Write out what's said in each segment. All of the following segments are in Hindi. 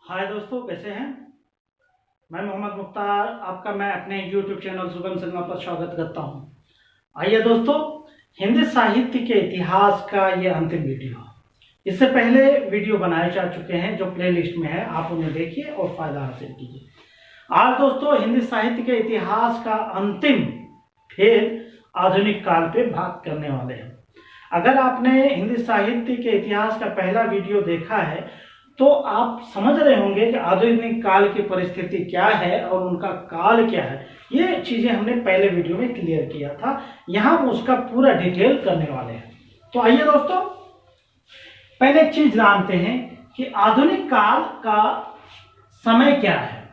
हाय दोस्तों, कैसे हैं। मैं मोहम्मद मुख्तार आपका मैं अपने YouTube चैनल सुगम सिनेमा पर स्वागत करता हूं। आइए दोस्तों, हिंदी साहित्य के इतिहास का ये अंतिम वीडियो। इससे पहले वीडियो बनाए जा चुके हैं जो प्लेलिस्ट में है, आप उन्हें देखिए और फायदा हासिल कीजिए। आज दोस्तों हिंदी साहित्य के इतिहास का अंतिम फिर आधुनिक काल पे बात करने वाले हैं। अगर आपने हिंदी साहित्य के इतिहास का पहला वीडियो देखा है तो आप समझ रहे होंगे कि आधुनिक काल की परिस्थिति क्या है और उनका काल क्या है। ये चीजें हमने पहले वीडियो में क्लियर किया था, यहां हम उसका पूरा डिटेल करने वाले हैं। तो आइए दोस्तों, पहले एक चीज जानते हैं कि आधुनिक काल का समय क्या है,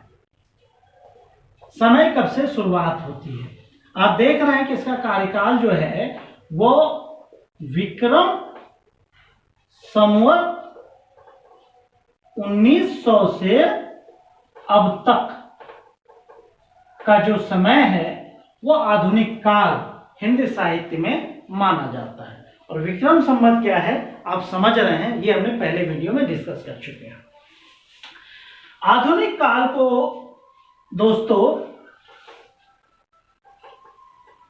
समय कब से शुरुआत होती है। आप देख रहे हैं कि इसका कार्यकाल जो है वो विक्रम संवत 1900 से अब तक का जो समय है वो आधुनिक काल हिंदी साहित्य में माना जाता है। और विक्रम संवत क्या है आप समझ रहे हैं, ये हमने पहले वीडियो में डिस्कस कर चुके हैं। आधुनिक काल को दोस्तों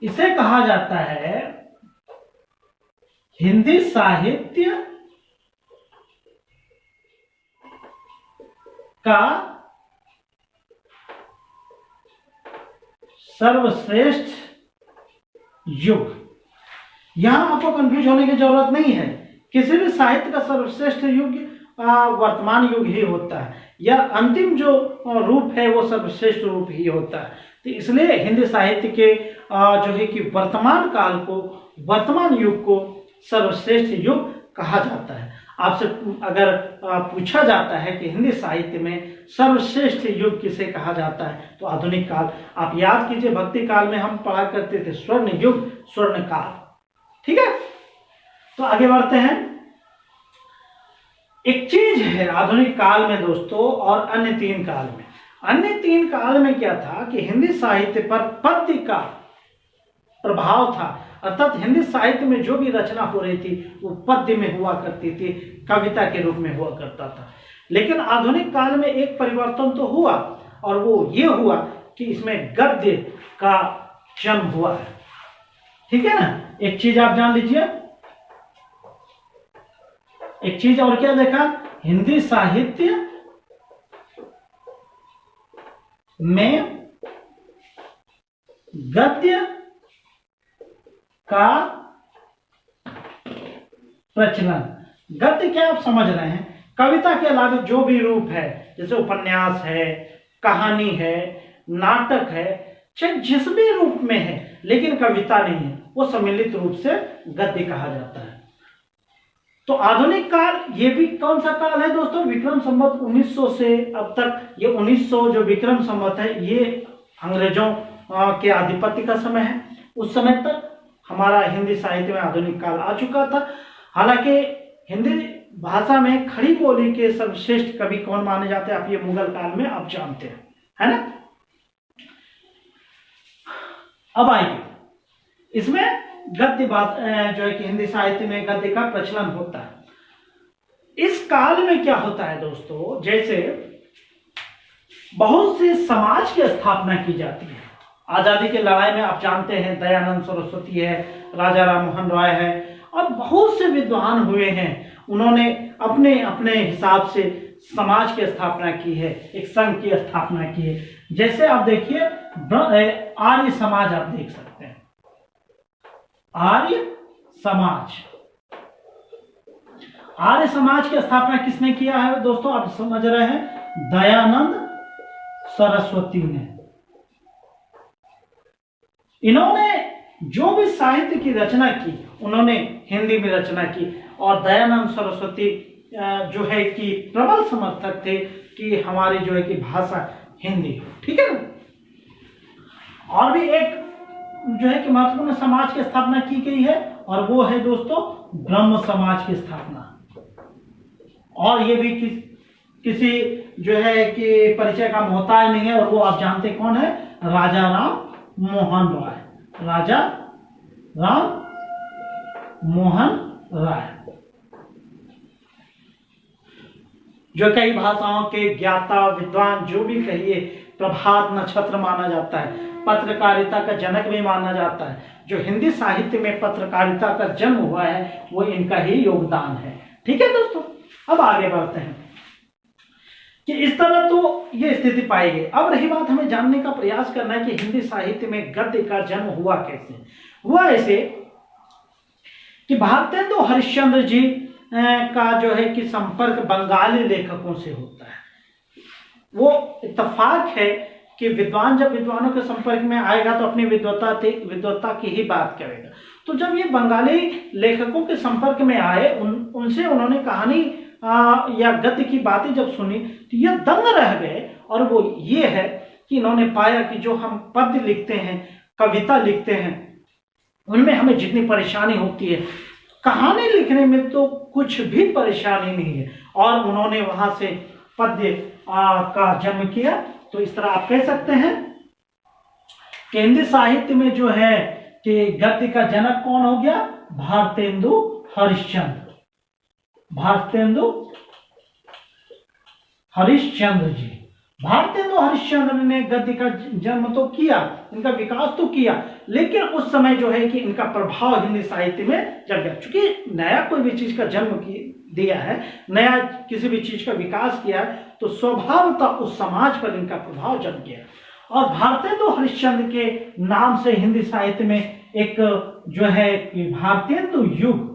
इसे कहा जाता है हिंदी साहित्य का सर्वश्रेष्ठ युग। यहां आपको कंफ्यूज होने की जरूरत नहीं है, किसी भी साहित्य का सर्वश्रेष्ठ युग वर्तमान युग ही होता है, या अंतिम जो रूप है वो सर्वश्रेष्ठ रूप ही होता है। तो इसलिए हिंदी साहित्य के जो है कि वर्तमान काल को, वर्तमान युग को सर्वश्रेष्ठ युग कहा जाता है। आपसे अगर पूछा जाता है कि हिंदी साहित्य में सर्वश्रेष्ठ युग किसे कहा जाता है तो आधुनिक काल। आप याद कीजिए, भक्ति काल में हम पढ़ा करते थे स्वर्ण युग, स्वर्ण काल। ठीक है, तो आगे बढ़ते हैं। एक चीज है आधुनिक काल में दोस्तों और अन्य तीन काल में। अन्य तीन काल में क्या था कि हिंदी साहित्य पर पद्य का प्रभाव था, अर्थात हिंदी साहित्य में जो भी रचना हो रही थी वो पद्य में हुआ करती थी, कविता के रूप में हुआ करता था। लेकिन आधुनिक काल में एक परिवर्तन तो हुआ, और वो ये हुआ कि इसमें गद्य का जन्म हुआ है। ठीक है ना, एक चीज आप जान लीजिए। एक चीज और क्या देखा, हिंदी साहित्य में गद्य का प्रचलन। गद्य क्या आप समझ रहे हैं, कविता के अलावा जो भी रूप है, जैसे उपन्यास है, कहानी है, नाटक है, चाहे जिस भी रूप में है लेकिन कविता नहीं है, वो सम्मिलित रूप से गद्य कहा जाता है। तो आधुनिक काल ये भी कौन सा काल है दोस्तों, विक्रम संवत 1900 से अब तक। ये 1900 जो विक्रम संवत है ये अंग्रेजों के आधिपत्य का समय है। उस समय तक हमारा हिंदी साहित्य में आधुनिक काल आ चुका था। हालांकि हिंदी भाषा में खड़ी बोली के सर्वश्रेष्ठ कवि कौन माने जाते हैं आप ये मुगल काल में आप जानते हैं, है ना। अब आइए, इसमें गद्य जो है कि हिंदी साहित्य में गद्य का प्रचलन होता है। इस काल में क्या होता है दोस्तों, जैसे बहुत से समाज की स्थापना की जाती है। आजादी की लड़ाई में आप जानते हैं दयानंद सरस्वती है, राजा राम मोहन रॉय है, और बहुत से विद्वान हुए हैं। उन्होंने अपने अपने हिसाब से समाज की स्थापना की है, एक संघ की स्थापना की है। जैसे आप देखिए आर्य समाज आप देख सकते हैं, आर्य समाज। आर्य समाज की स्थापना किसने किया है दोस्तों, आप समझ रहे हैं, दयानंद सरस्वती ने। इन्होंने जो भी साहित्य की रचना की उन्होंने हिंदी में रचना की, और दयानंद सरस्वती जो है कि प्रबल समर्थक थे कि हमारी जो है कि भाषा हिंदी हो। ठीक है ना। और भी एक जो है कि महत्वपूर्ण समाज की स्थापना की गई है, और वो है दोस्तों ब्रह्म समाज की स्थापना। और ये भी किसी जो है कि परिचय का मोहताज नहीं है, और वो आप जानते कौन है, राजा राम मोहन राय। राजा राम मोहन राय। जो कई भाषाओं के ज्ञाता विद्वान जो भी कहिए, प्रभात नक्षत्र माना जाता है, पत्रकारिता का जनक भी माना जाता है। जो हिंदी साहित्य में पत्रकारिता का जन्म हुआ है वो इनका ही योगदान है। ठीक है दोस्तों, अब आगे बढ़ते हैं कि इस तरह तो ये स्थिति पाई गई। अब रही बात हमें जानने का प्रयास करना है कि हिंदी साहित्य में गद्य का जन्म हुआ कैसे। हुआ ऐसे कि भारतेंदु हरिश्चंद्र जी का जो है कि संपर्क बंगाली लेखकों से होता है। वो इत्तेफाक है कि विद्वान जब विद्वानों के संपर्क में आएगा तो अपनी विद्वता की ही बात करेगा। तो जब ये बंगाली लेखकों के संपर्क में आए, उनसे उन्होंने कहानी या गद्य की बातें जब सुनी तो ये दंग रह गए। और वो ये है कि इन्होंने पाया कि जो हम पद्य लिखते हैं, कविता लिखते हैं, उनमें हमें जितनी परेशानी होती है, कहानी लिखने में तो कुछ भी परेशानी नहीं है। और उन्होंने वहां से पद्य का जन्म किया। तो इस तरह आप कह सकते हैं कि हिंदी साहित्य में जो है कि गद्य का जनक कौन हो गया? भारतेंदु हरिश्चंद्र। भारतेंदु हरिश्चंद्र जी, भारतेंदु हरिश्चंद्र ने गद्य का जन्म तो किया, इनका विकास तो किया, लेकिन उस समय जो है कि इनका प्रभाव हिंदी साहित्य में जम गया। चूंकि नया कोई भी चीज का जन्म दिया है, नया किसी भी चीज का विकास किया है, तो स्वभावतः उस समाज पर इनका प्रभाव जम गया। और भारतेंदु हरिश्चंद्र के नाम से हिंदी साहित्य में एक जो है कि भारतेंदु युग,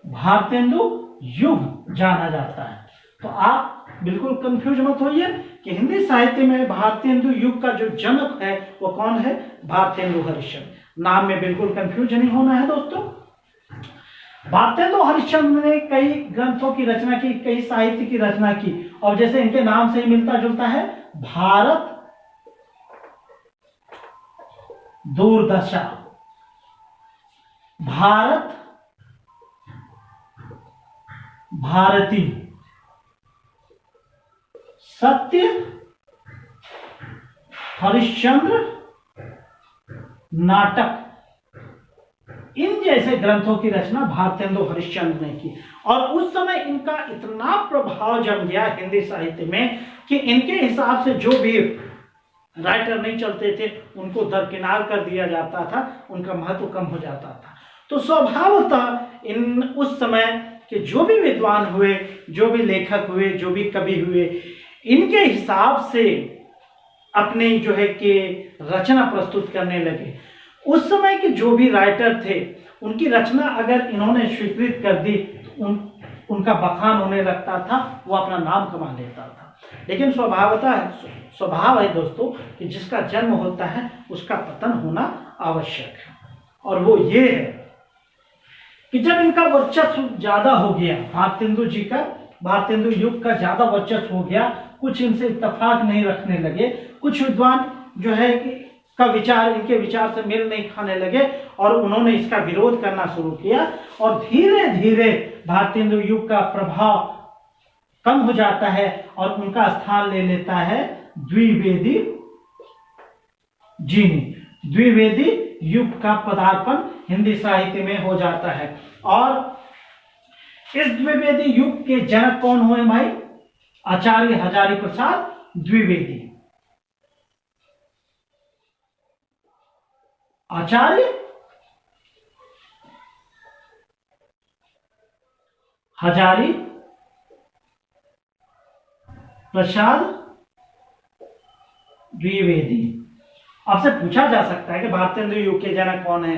भारतेंदु युग जाना जाता है। तो आप बिल्कुल कंफ्यूज मत होइए कि हिंदी साहित्य में भारतेंदु युग का जो जनक है वो कौन है? भारतेंदु हरिश्चंद्र। नाम में बिल्कुल कंफ्यूज नहीं होना है दोस्तों। भारतेंदु हरिश्चंद्र ने कई ग्रंथों की रचना की, कई साहित्य की रचना की, और जैसे इनके नाम से ही मिलता जुलता है, भारत दूरदशा, भारत भारती, सत्य, हरिश्चंद्र, नाटक, इन जैसे ग्रंथों की रचना भारतेंदु हरिश्चंद्र ने की। और उस समय इनका इतना प्रभाव जम गया हिंदी साहित्य में कि इनके हिसाब से जो भी राइटर नहीं चलते थे उनको दरकिनार कर दिया जाता था, उनका महत्व कम हो जाता था। तो स्वभावतः इन उस समय के जो भी विद्वान हुए, जो भी लेखक हुए, जो भी कवि हुए, इनके हिसाब से अपने जो है कि रचना प्रस्तुत करने लगे। उस समय के जो भी राइटर थे उनकी रचना अगर इन्होंने स्वीकृत कर दी तो उनका बखान होने लगता था, वो अपना नाम कमा लेता था। लेकिन स्वभाव है दोस्तों कि जिसका जन्म होता है उसका पतन होना आवश्यक है। और वो ये है कि जब इनका वर्चस्व ज्यादा हो गया, भारतेंदु जी का, भारतेंदु युग का ज्यादा वर्चस्व हो गया, कुछ इनसे इत्तेफाक नहीं रखने लगे, कुछ विद्वान जो है कि का विचार इनके विचार से मेल नहीं खाने लगे और उन्होंने इसका विरोध करना शुरू किया। और धीरे धीरे भारतेंदु युग का प्रभाव कम हो जाता है और उनका स्थान ले लेता है द्विवेदी जी ने। द्विवेदी युग का पदार्पण हिंदी साहित्य में हो जाता है। और इस द्विवेदी युग के जनक कौन हुए भाई? आचार्य हजारी प्रसाद द्विवेदी। आचार्य हजारी प्रसाद द्विवेदी। आपसे पूछा जा सकता है कि भारतेंदु युग के जनक कौन है?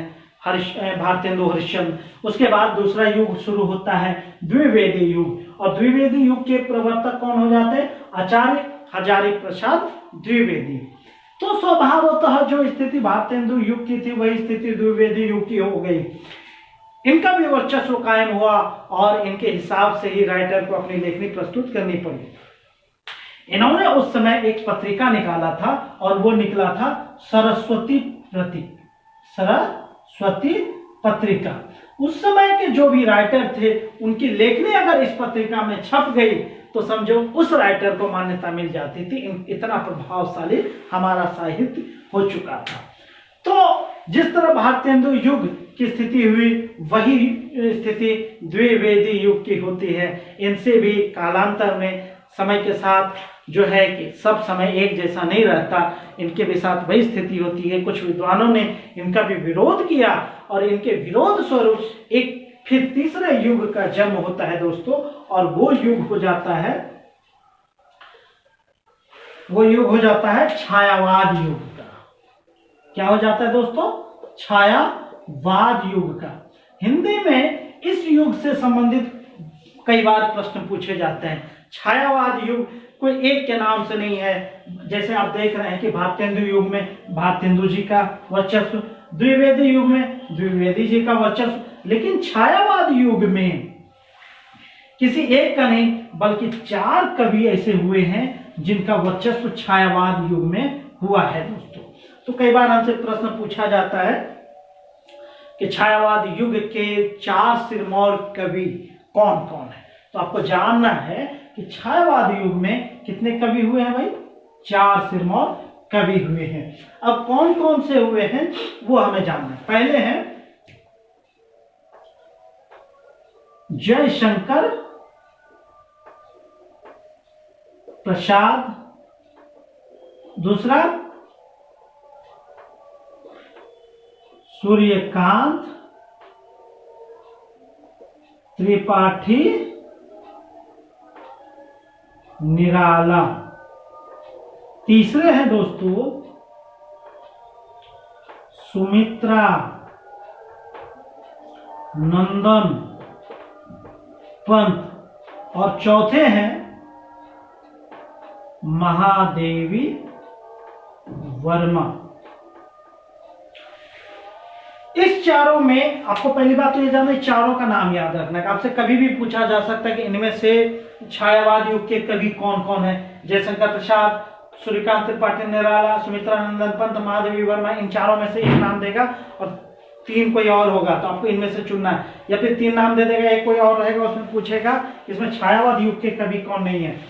भारतेंदु हरिश्चंद्र। उसके बाद दूसरा युग शुरू होता है द्विवेदी युग, और द्विवेदी युग के प्रवर्तक कौन हो जाते हैं? आचार्य हजारी प्रसाद द्विवेदी। तो स्वभावतः जो स्थिति भारतेंदु युग की थी वही स्थिति द्विवेदी युग की हो गई। इनका भी वर्चस्व कायम हुआ और इनके हिसाब से ही राइटर को अपनी लेखनी प्रस्तुत करनी पड़ी। इन्होंने उस समय एक पत्रिका निकाला था और वो निकला था सरस्वती पत्रिका। उस समय के जो भी राइटर थे उनकी लेखनी अगर इस पत्रिका में छप गई तो समझो उस राइटर को मान्यता मिल जाती थी। इतना प्रभावशाली हमारा साहित्य हो चुका था। तो जिस तरह भारतेंदु युग की स्थिति हुई वही स्थिति द्विवेदी युग की होती है। इनसे भी कालांतर में समय के साथ जो है कि सब समय एक जैसा नहीं रहता, इनके भी साथ वही स्थिति होती है। कुछ विद्वानों ने इनका भी विरोध किया और इनके विरोध स्वरूप एक फिर तीसरे युग का जन्म होता है दोस्तों, और वो युग हो जाता है छायावाद युग का। क्या हो जाता है दोस्तों? छायावाद युग का। हिंदी में इस युग से संबंधित कई बार प्रश्न पूछे जाते हैं। छायावाद युग कोई एक के नाम से नहीं है। जैसे आप देख रहे हैं कि भारतेंदु युग में भारतेंदु जी का वर्चस्व, द्विवेदी युग में द्विवेदी जी का वर्चस्व, लेकिन छायावाद युग में किसी एक का नहीं बल्कि 4 कवि ऐसे हुए हैं जिनका वर्चस्व छायावाद युग में हुआ है दोस्तों। तो कई बार हमसे प्रश्न पूछा जाता है कि छायावाद युग के 4 सिरमौर कवि कौन कौन है। तो आपको जानना है कि छायावाद युग में कितने कवि हुए हैं भाई? 4 सिरमौर कवि हुए हैं। अब कौन कौन से हुए हैं वो हमें जानना है। पहले हैं जयशंकर प्रसाद, दूसरा सूर्यकांत त्रिपाठी निराला, तीसरे हैं दोस्तों सुमित्रा नंदन पंत, और चौथे हैं महादेवी वर्मा। इस चारों में आपको पहली बात तो ये जानना है, चारों का नाम याद रखना है। आपसे कभी भी पूछा जा सकता है कि इनमें से छायावाद युग के कवि कौन कौन है। जयशंकर प्रसाद, सूर्यकांत त्रिपाठी निराला, सुमित्रा नंदन पंत, महादेवी वर्मा, इन चारों में से एक नाम देगा और 3 कोई और होगा, तो आपको इनमें से चुनना है। या फिर 3 नाम दे देगा, एक कोई और रहेगा, उसमें पूछेगा इसमें छायावाद युग के कवि कौन नहीं है।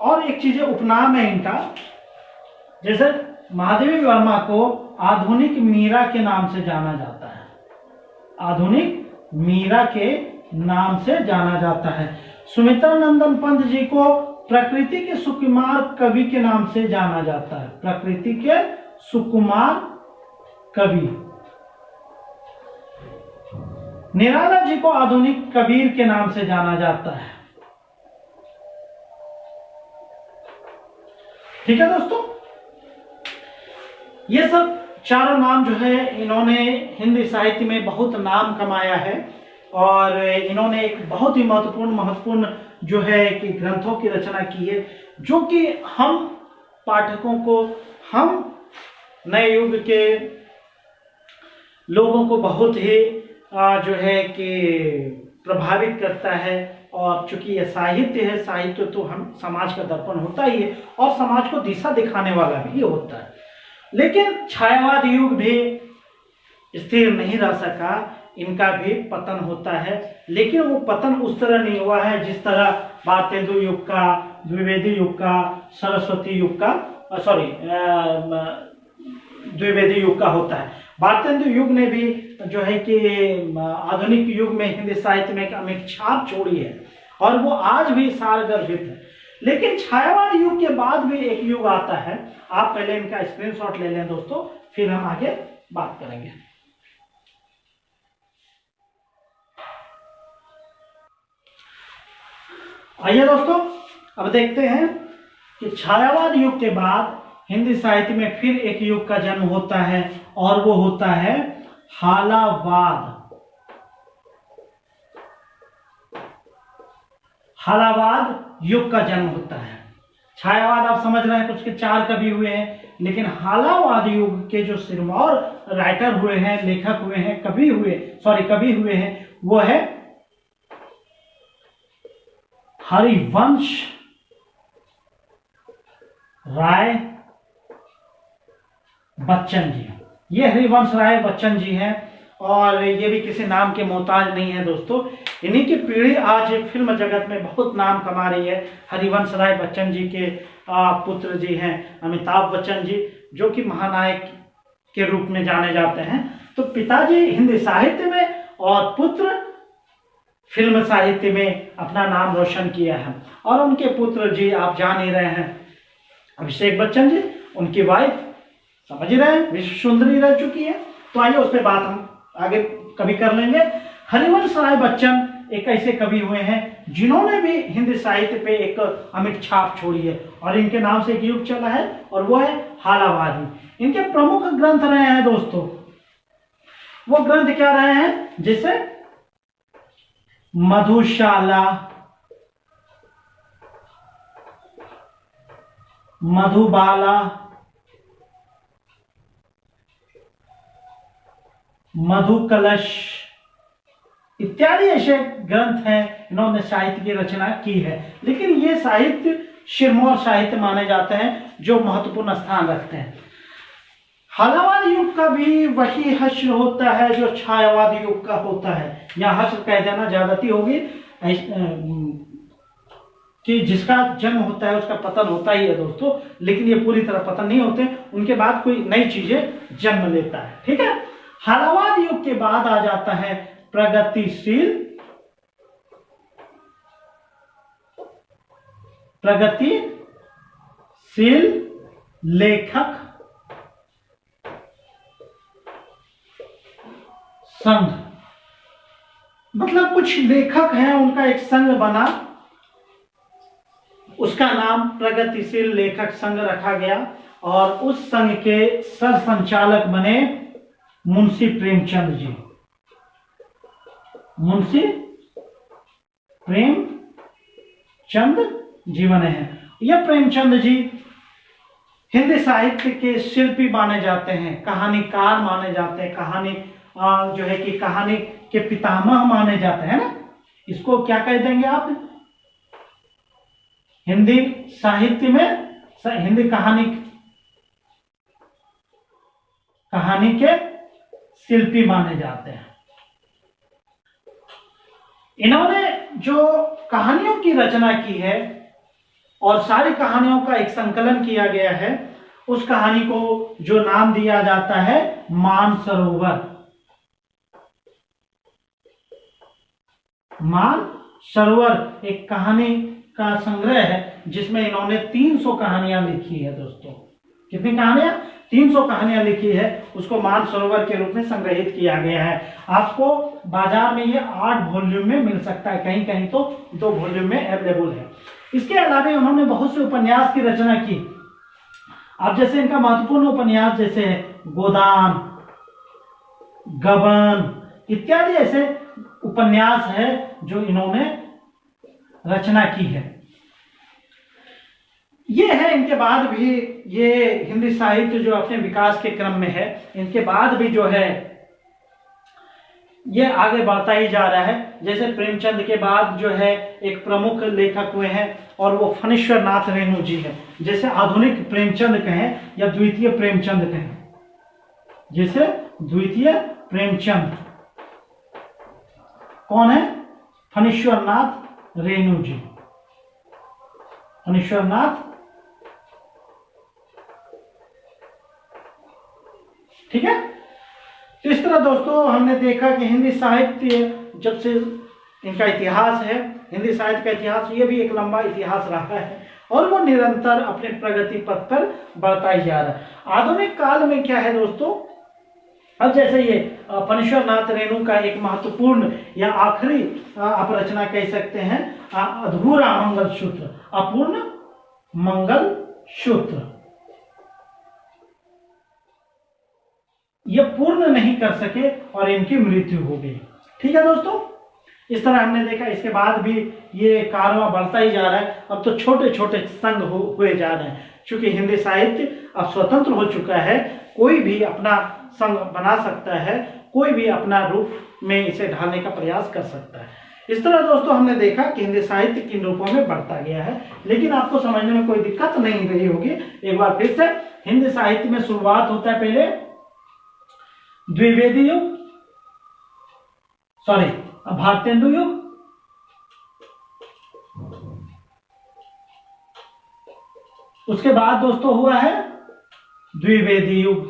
और एक चीज है, उपनाम है इनका। जैसे महादेवी वर्मा को आधुनिक मीरा के नाम से जाना जाता है, आधुनिक मीरा के नाम से जाना जाता है। सुमित्रा नंदन पंत जी को प्रकृति के सुकुमार कवि के नाम से जाना जाता है, प्रकृति के सुकुमार कवि। निराला जी को आधुनिक कबीर के नाम से जाना जाता है। ठीक है दोस्तों, ये सब चारों नाम जो है इन्होंने हिंदी साहित्य में बहुत नाम कमाया है और इन्होंने एक बहुत ही महत्वपूर्ण जो है कि ग्रंथों की रचना की है, जो कि हम पाठकों को, हम नए युग के लोगों को बहुत ही जो है कि प्रभावित करता है। और चूंकि यह साहित्य है, साहित्य तो हम समाज का दर्पण होता ही है और समाज को दिशा दिखाने वाला भी होता है। लेकिन छायावाद युग भी स्थिर नहीं रह सका, इनका भी पतन होता है। लेकिन वो पतन उस तरह नहीं हुआ है जिस तरह भारतेंदु युग का, द्विवेदी युग का, सरस्वती युग का, द्विवेदी युग का होता है। भारतेंदु युग ने भी जो है कि आधुनिक युग में हिंदी साहित्य में एक अमिट छाप छोड़ी है और वो आज भी सारगर्भित है। लेकिन छायावाद युग के बाद भी एक युग आता है, आप पहले इनका स्क्रीनशॉट ले लें दोस्तों, फिर हम आगे बात करेंगे। आइए दोस्तों, अब देखते हैं कि छायावाद युग के बाद हिंदी साहित्य में फिर एक युग का जन्म होता है और वो होता है हालावाद। हालावाद युग का जन्म होता है। छायावाद आप समझ रहे हैं, कुछ के 4 कवि हुए हैं, लेकिन हालावाद युग के जो सिरमौर राइटर हुए हैं, लेखक हुए हैं, कवि हुए हैं, वो है हरिवंश राय बच्चन जी। ये हरिवंश राय बच्चन जी हैं और ये भी किसी नाम के मोहताज नहीं है दोस्तों। इन्हीं की पीढ़ी आज फिल्म जगत में बहुत नाम कमा रही है। हरिवंश राय बच्चन जी के पुत्र जी हैं अमिताभ बच्चन जी, जो कि महानायक के रूप में जाने जाते हैं। तो पिताजी हिंदी साहित्य में और पुत्र फिल्म साहित्य में अपना नाम रोशन किया है। और उनके पुत्र जी आप जान ही रहे हैं, अभिषेक बच्चन जी, उनकी वाइफ समझ ही रहे हैं विश्व सुंदरी रह चुकी है। तो आइए उस पर बात हम आगे कभी कर लेंगे। हरिवंश राय बच्चन एक ऐसे कवि हुए हैं जिन्होंने भी हिंदी साहित्य पे एक अमिट छाप छोड़ी है और इनके नाम से एक युग चला है और वो है हालावादी। इनके प्रमुख ग्रंथ रहे हैं दोस्तों, वो ग्रंथ क्या रहे हैं, जैसे मधुशाला, मधुबाला, मधुकलश इत्यादि ऐसे ग्रंथ हैं इन्होंने साहित्य की रचना की है। लेकिन ये साहित्य सिरमौर साहित्य माने जाते हैं जो महत्वपूर्ण स्थान रखते हैं। हालावाद युग का भी वही हश्र होता है जो छायावाद युग का होता है। यहाँ हश्र कह देना ज्यादती होगी कि जिसका जन्म होता है उसका पतन होता ही है दोस्तों, लेकिन ये पूरी तरह पतन नहीं होते, उनके बाद कोई नई चीजें जन्म लेता है। ठीक है, हालावाद युग के बाद आ जाता है प्रगतिशील लेखक संघ। मतलब कुछ लेखक हैं, उनका एक संघ बना, उसका नाम प्रगतिशील लेखक संघ रखा गया और उस संघ के सर संचालक बने मुंशी प्रेमचंद जी। मुंशी प्रेमचंद जी बने हैं। यह प्रेमचंद जी हिंदी साहित्य के शिल्पी माने जाते हैं, कहानीकार माने जाते हैं, कहानी जो है कि कहानी के पितामह माने जाते हैं ना। इसको क्या कह देंगे आप, हिंदी साहित्य में हिंदी कहानी के शिल्पी माने जाते हैं। इन्होंने जो कहानियों की रचना की है और सारी कहानियों का एक संकलन किया गया है, उस कहानी को जो नाम दिया जाता है मानसरोवर। मानसरोवर एक कहानी का संग्रह है जिसमें इन्होंने 300 कहानियां लिखी है दोस्तों। कितनी कहानियां, 300 कहानियां लिखी है, उसको मानसरोवर के रूप में संग्रहित किया गया है। आपको बाजार में ये 8 वॉल्यूम में मिल सकता है, कहीं कहीं तो 2 वॉल्यूम में अवेलेबल है। इसके अलावा उन्होंने बहुत से उपन्यास की रचना की। अब जैसे इनका महत्वपूर्ण उपन्यास जैसे गोदान, गबन इत्यादि ऐसे उपन्यास है जो इन्होंने रचना की है। ये है, इनके बाद भी ये हिंदी साहित्य जो अपने विकास के क्रम में है, इनके बाद भी जो है ये आगे बढ़ता ही जा रहा है। जैसे प्रेमचंद के बाद जो है एक प्रमुख लेखक हुए हैं और वो फणीश्वर नाथ रेणु जी है। जैसे आधुनिक प्रेमचंद कहें या द्वितीय प्रेमचंद कहें, जैसे द्वितीय प्रेमचंद कौन है, फणीश्वर नाथ रेणु जी। फणीश्वर नाथ, ठीक है। तो इस तरह दोस्तों हमने देखा कि हिंदी साहित्य जब से इनका इतिहास है, हिंदी साहित्य का इतिहास, ये भी एक लंबा इतिहास रहा है और वो निरंतर अपने प्रगति पथ पर बढ़ता ही जा रहा है। आधुनिक काल में क्या है दोस्तों, अब जैसे ये फणीश्वर नाथ रेणु का एक महत्वपूर्ण या आखिरी आप रचना कह सकते हैं अधूरा मंगल सूत्र, अपूर्ण मंगल सूत्र, ये पूर्ण नहीं कर सके और इनकी मृत्यु हो गई। ठीक है दोस्तों, इस तरह हमने देखा। इसके बाद भी ये कारवां बढ़ता ही जा रहा है। अब तो छोटे छोटे संघ हुए जा रहे हैं, क्योंकि हिंदी साहित्य अब स्वतंत्र हो चुका है, कोई भी अपना संघ बना सकता है, कोई भी अपना रूप में इसे ढालने का प्रयास कर सकता है। इस तरह दोस्तों हमने देखा कि हिंदी साहित्य किन रूपों में बढ़ता गया है, लेकिन आपको समझने में कोई दिक्कत नहीं रही होगी। एक बार फिर से, हिंदी साहित्य में शुरुआत होता है पहले द्विवेदी युग, सॉरी भारतेंदु युग, उसके बाद दोस्तों हुआ है द्विवेदी युग,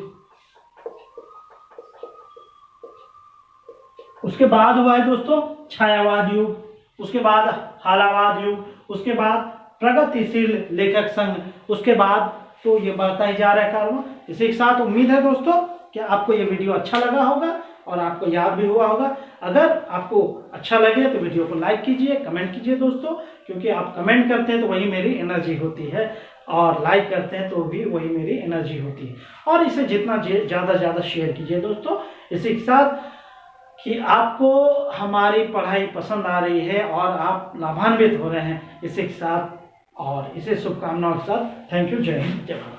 उसके बाद हुआ है दोस्तों छायावाद युग, उसके बाद हालावाद युग, उसके बाद प्रगतिशील लेखक संघ, उसके बाद तो ये बढ़ता ही जा रहा है कारवा। इसी के साथ उम्मीद है दोस्तों कि आपको ये वीडियो अच्छा लगा होगा और आपको याद भी हुआ होगा। अगर आपको अच्छा लगे तो वीडियो को लाइक कीजिए, कमेंट कीजिए दोस्तों, क्योंकि आप कमेंट करते हैं तो वही मेरी एनर्जी होती है और लाइक करते हैं तो भी वही मेरी एनर्जी होती है। और इसे जितना ज़्यादा से ज़्यादा शेयर कीजिए दोस्तों। इसी के साथ कि आपको हमारी पढ़ाई पसंद आ रही है और आप लाभान्वित हो रहे हैं, इसी के साथ और इसे शुभकामनाओं के साथ थैंक यू, जय हिंद, जय भारत।